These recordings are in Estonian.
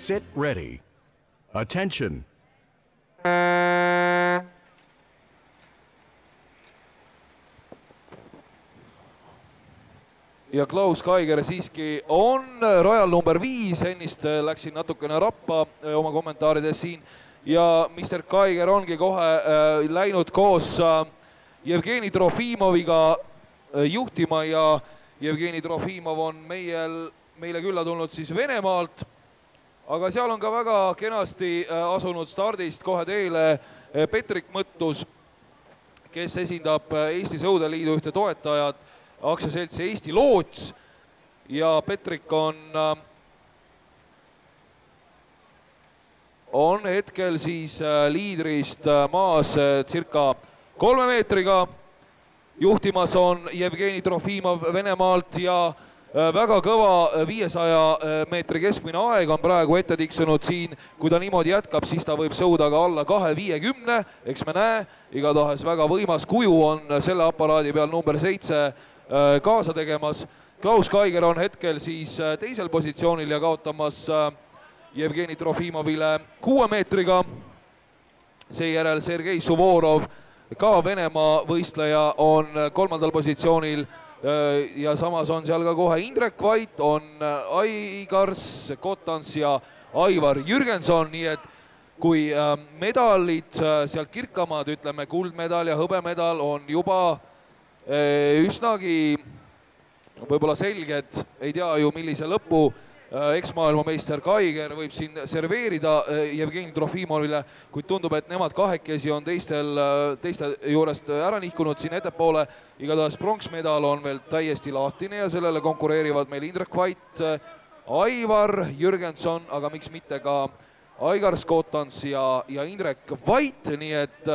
Sit ready. Attention. Ja Klaus Kaiger siiski on rajal number 5, ennist läksin natukene rappa oma kommentaarides siin ja Mr. Kaiger ongi kohe läinud koos Jevgeni Trofimoviga juhtima ja Jevgeni Trofimov on meile külla tulnud siis Venemaalt, aga seal on ka väga kenasti asunud stardist kohe teele Petrik Mõttus, kes esindab Eesti Sõudeliidu ühte toetajat, aktsiaseltsi Eesti Loots ja Petrik on hetkel siis liidrist maas circa 3 meetriga. Juhtimas on Jevgeni Trofimov Venemaalt ja väga kõva 500 meetri keskmine aeg on praegu ette tiksunud siin. Kui ta niimoodi jätkab, siis ta võib sõuda ka alla 2.50, eks me näe. Igatahes väga võimas kuju on selle aparaadi peal number 7 kaasa tegemas. Klaus Kaiger on hetkel siis teisel positsioonil ja kaotamas Jevgeni Trofimovile 6 meetriga. Seejärel Sergei Suvorov, ka Venemaa võistleja, on 3. positsioonil ja samas on seal ka kohe Indrek Vait, on Aigars, Kotans ja Aivar Jürgenson, nii et kui medalid sealt kirkamad, ütleme kuldmedal ja hõbemedal on juba üsnagi võib-olla selged, ei tea ju millise lõpu eksmaailmameister Kaiger võib siin serveerida Jevgeni Trofimovile, kuid tundub, et nemad kahekesi on teiste juurest ära nihkunud siin ettepoole. Igatahes pronksmedal on veel täiesti lahtine ja sellele konkureerivad meil Indrek Vait, Aivar Jürgenson, aga miks mitte ka Aigars, Kotans ja Indrek Vait, nii et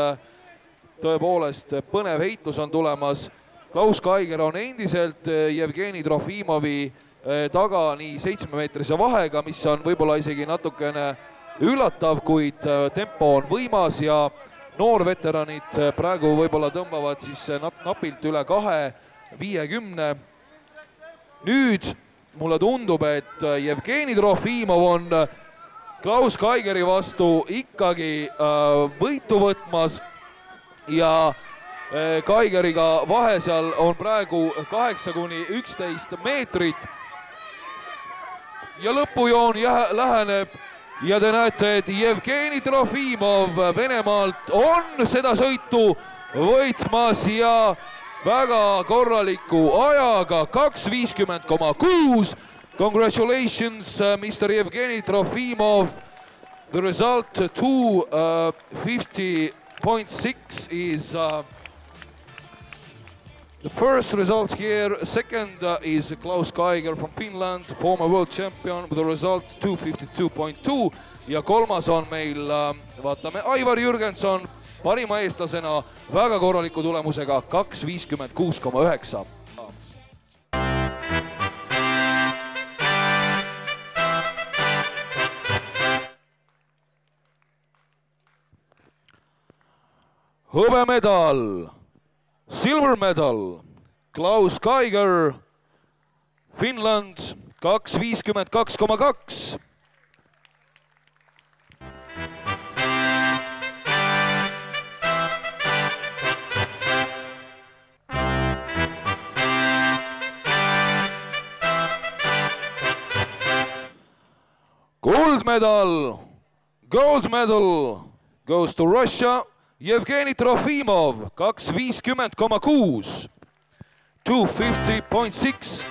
tõepoolest põnev heitlus on tulemas. Klaus Kaiger on endiselt Jevgeni Trofimovi taga nii 7-meetrise vahega, mis on võib-olla isegi natukene üllatav, kuid tempo on võimas ja noorveteranid praegu võib-olla tõmbavad siis napilt üle 2.50. Nüüd mulle tundub, et Jevgeni Trofimov on Klaus Kaigeri vastu ikkagi võitu võtmas ja Kaigeriga vahe seal on praegu 8–11 meetrit ja lõpujoon läheneb ja te näete, et Jevgeni Trofimov Venemaalt on seda sõitu võitmas ja väga korraliku ajaga 2.50,6. Congratulations, Mr. Jevgeni Trofimov. The result 2.50.6 is the first result here. Second is Klaus Kaiger from Finland, former world champion, with a result 2.52.2. Ja kolmas on meil, vaatame, Aivar Jürgenson parima eestlasena väga korraliku tulemusega 2.56,9. Hõbemedal, silver medal, Klaus Kaiger, Finland, 2.52,2. Gold medal goes to Russia. Jevgeni Trofimov, 2.50,6, 2.50.6.